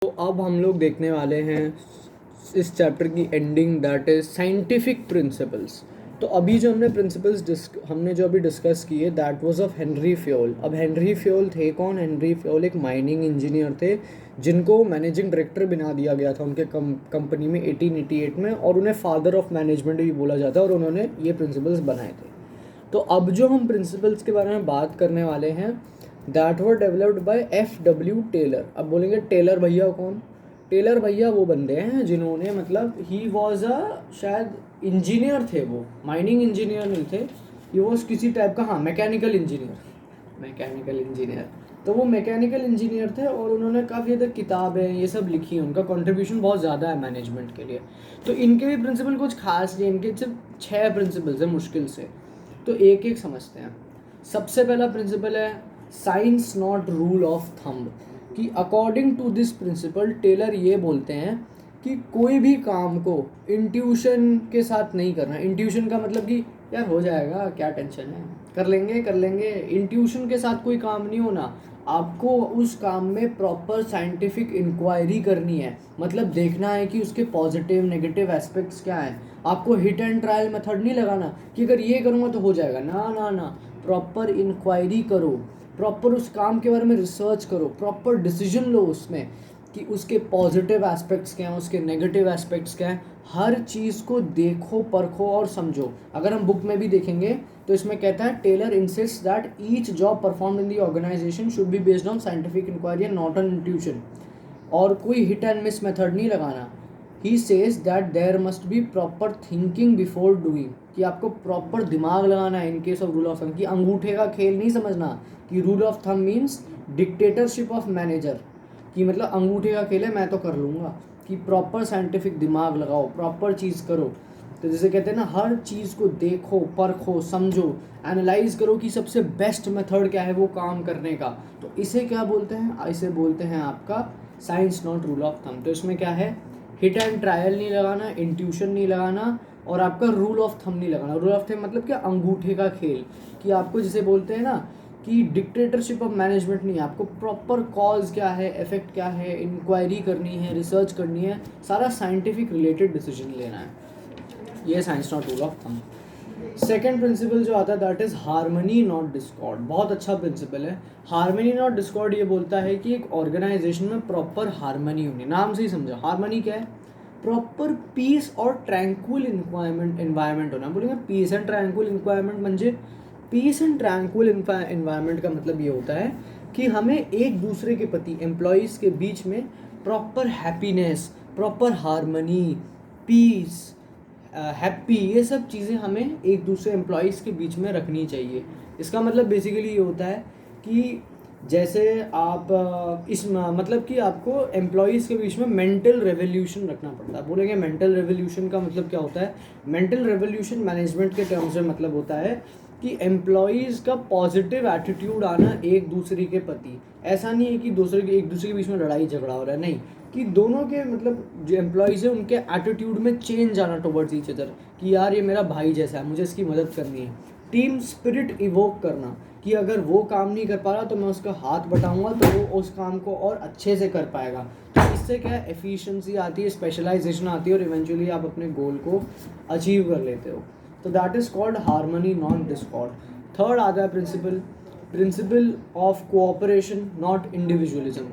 तो अब हम लोग देखने वाले हैं इस चैप्टर की ending, that is scientific principles. तो अभी जो हमने जो अभी डिस्कस किए that was of Henry Fayol. अब हेनरी फ्योल थे कौन? हेनरी फ्योल एक माइनिंग इंजीनियर थे जिनको मैनेजिंग डायरेक्टर बना दिया गया था उनके कंपनी में 1888 में, और उन्हें फादर ऑफ मैनेजमेंट भी बोला जाता है, और उन्होंने ये प्रिंसिपल्स बनाए थे। तो अब जो हम प्रिंसिपल्स के बारे में बात करने वाले हैं that were developed by F.W. Taylor. अब बोलेंगे टेलर भैया कौन? टेलर भैया वो बंदे हैं जिन्होंने, मतलब ही वॉज अ, शायद इंजीनियर थे, वो माइनिंग इंजीनियर नहीं थे, ही वॉज किसी टाइप का, हाँ, मैकेनिकल इंजीनियर। तो वो मैकेनिकल इंजीनियर थे और उन्होंने काफ़ी ज़्यादा किताबें ये सब लिखी हैं, उनका कंट्रीब्यूशन बहुत ज़्यादा है मैनेजमेंट के लिए। तो इनके भी प्रिंसिपल कुछ खास नहीं, इनके सिर्फ 6 प्रिंसिपल्स हैं मुश्किल से। तो एक एक समझते हैं। सबसे पहला प्रिंसिपल है science not rule of thumb, कि according to this principle Taylor ये बोलते हैं कि कोई भी काम को इंट्यूशन के साथ नहीं करना। इंट्यूशन का मतलब कि यार हो जाएगा, क्या टेंशन है, कर लेंगे, इंट्यूशन के साथ कोई काम नहीं होना। आपको उस काम में प्रॉपर साइंटिफिक इंक्वायरी करनी है, मतलब देखना है कि उसके पॉजिटिव नेगेटिव एस्पेक्ट्स क्या हैं। आपको हिट एंड ट्रायल मेथड नहीं लगाना कि अगर ये करूँगा तो हो जाएगा, ना ना ना, प्रॉपर इंक्वायरी करो, प्रॉपर उस काम के बारे में रिसर्च करो, प्रॉपर डिसीजन लो उसमें कि उसके पॉजिटिव एस्पेक्ट्स क्या हैं, उसके नेगेटिव एस्पेक्ट्स क्या हैं। हर चीज़ को देखो, परखो और समझो। अगर हम बुक में भी देखेंगे तो इसमें कहता है Taylor insist that each job perform in the organization should be based on scientific inquiry and not on intuition, और कोई हिट एंड मिस मेथड नहीं लगाना। He says that there must be proper thinking before doing, कि आपको proper दिमाग लगाना है in case of rule of thumb, कि अंगूठे का खेल नहीं समझना कि rule of thumb means dictatorship of manager, कि मतलब अंगूठे का खेल है मैं तो कर लूँगा, कि प्रॉपर साइंटिफिक दिमाग लगाओ, प्रॉपर चीज़ करो। तो जैसे कहते हैं ना, हर चीज़ को देखो, परखो, समझो, एनालाइज करो कि सबसे बेस्ट मेथड क्या है वो काम करने का। तो इसे क्या बोलते हैं? इसे बोलते हैं आपका science not rule of thumb. तो इसमें क्या है? हिट एंड ट्रायल नहीं लगाना, इंट्यूशन नहीं लगाना, और आपका रूल ऑफ थंब नहीं लगाना। रूल ऑफ थंब मतलब क्या? अंगूठे का खेल, कि आपको जिसे बोलते हैं ना कि डिक्टेटरशिप ऑफ मैनेजमेंट नहीं है। आपको प्रॉपर कॉज क्या है, इफेक्ट क्या है, इंक्वायरी करनी है, रिसर्च करनी है, सारा साइंटिफिक रिलेटेड डिसीजन लेना है। ये science not rule of thumb. Second principle जो आता है that is harmony not discord. बहुत अच्छा प्रिंसिपल है। हार्मनी नॉट डिस्कॉर्ड ये बोलता है कि एक ऑर्गेनाइजेशन में प्रॉपर हार्मनी होनी। नाम से ही समझो हार्मनी क्या है? प्रॉपर पीस और ट्रैंक्विल एन्वायरमेंट होना। बोलेंगे पीस एंड ट्रैंक्विल एन्वायरमेंट म्हणजे, पीस एंड ट्रैंक्विल एन्वायरमेंट का मतलब ये होता है कि हमें एक दूसरे के प्रति, एम्प्लॉयज़ के बीच में proper happiness, proper harmony, peace, happy, ये सब चीज़ें हमें एक दूसरे एम्प्लॉयज़ के बीच में रखनी चाहिए। इसका मतलब बेसिकली ये होता है कि जैसे आप मतलब कि आपको एम्प्लॉयज़ के बीच में मेंटल रेवोल्यूशन रखना पड़ता है। बोलेंगे मेंटल रेवोल्यूशन का मतलब क्या होता है? मेंटल रेवोल्यूशन मैनेजमेंट के टर्म्स में मतलब होता है कि एम्प्लॉयज़ का पॉजिटिव एटीट्यूड आना एक दूसरे के प्रति। ऐसा नहीं है कि एक दूसरे के बीच में लड़ाई झगड़ा हो रहा है, नहीं, कि दोनों के, मतलब जो एम्प्लॉयज़ है उनके एटीट्यूड में चेंज आना टुवर्ड्स ईच अदर, कि यार ये मेरा भाई जैसा है, मुझे इसकी मदद करनी है। टीम स्पिरिट इवोक करना, कि अगर वो काम नहीं कर पा रहा तो मैं उसका हाथ बटाऊंगा तो वो उस काम को और अच्छे से कर पाएगा। तो इससे क्या है? एफिशिएंसी आती है, स्पेशलाइजेशन आती है, और इवेंचुअली आप अपने गोल को अचीव कर लेते हो। तो that is called harmony not Discord. Third आता है principle of cooperation not individualism.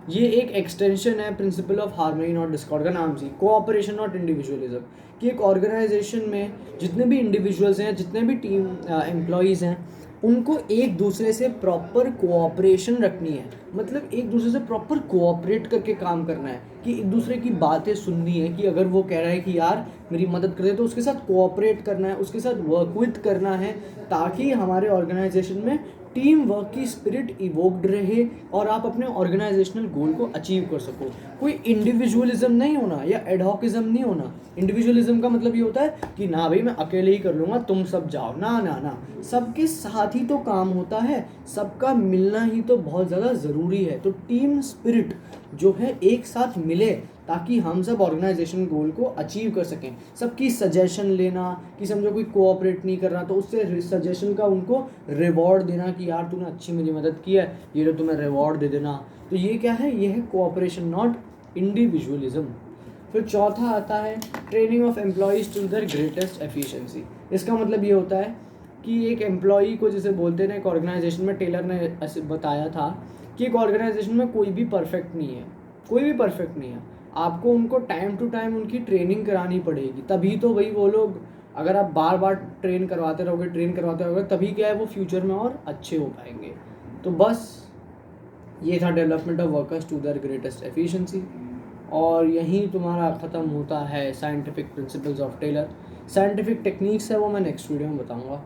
ये एक एक्सटेंशन है principle of harmony not Discord का, नाम से कोऑपरेशन नॉट इंडिविजुअलिज्म, कि एक ऑर्गेनाइजेशन में जितने भी इंडिविजुअल्स हैं, जितने भी टीम एम्प्लॉयज़ हैं, उनको एक दूसरे से प्रॉपर कोऑपरेशन रखनी है। मतलब एक दूसरे से प्रॉपर कोऑपरेट करके काम करना है, कि एक दूसरे की बातें सुननी है, कि अगर वो कह रहा है कि यार मेरी मदद कर दे तो उसके साथ कोऑपरेट करना है, उसके साथ वर्क विद करना है, ताकि हमारे ऑर्गेनाइजेशन में टीम वर्क की स्पिरिट इवोक्ड रहे और आप अपने ऑर्गेनाइजेशनल गोल को अचीव कर सको। कोई इंडिविजुअलिज्म नहीं होना या एडहॉकिज्म नहीं होना। इंडिविजुअलिज्म का मतलब ये होता है कि ना भाई मैं अकेले ही कर लूँगा, तुम सब जाओ, ना ना ना, सबके साथ ही तो काम होता है, सबका मिलना ही तो बहुत ज़्यादा ज़रूरी है। तो टीम स्पिरिट जो है एक साथ मिले ताकि हम सब ऑर्गेनाइजेशन गोल को अचीव कर सकें। सबकी सजेशन लेना, कि समझो कोई कोऑपरेट नहीं कर रहा तो उससे सजेशन का उनको रिवॉर्ड देना, कि यार तूने अच्छी मेरी मदद की है, ये लो तुम्हें रिवॉर्ड दे देना। तो ये क्या है? ये है कोऑपरेशन नॉट इंडिविजुअलिज्म। फिर चौथा आता है training of employees to their greatest efficiency. इसका मतलब ये होता है कि एक एम्प्लॉई को, जैसे बोलते हैं एक ऑर्गेनाइजेशन में, टेलर ने ऐसे बताया था कि एक ऑर्गेनाइजेशन में कोई भी परफेक्ट नहीं है, कोई भी परफेक्ट नहीं है। आपको उनको टाइम टू टाइम उनकी ट्रेनिंग करानी पड़ेगी, तभी तो भाई वो लोग, अगर आप बार बार ट्रेन करवाते रहोगे तभी क्या है, वो फ्यूचर में और अच्छे हो पाएंगे। तो बस ये था development of workers to their greatest efficiency. और यहीं तुम्हारा ख़त्म होता है scientific principles of Taylor. Scientific techniques है वो मैं नेक्स्ट वीडियो में बताऊँगा।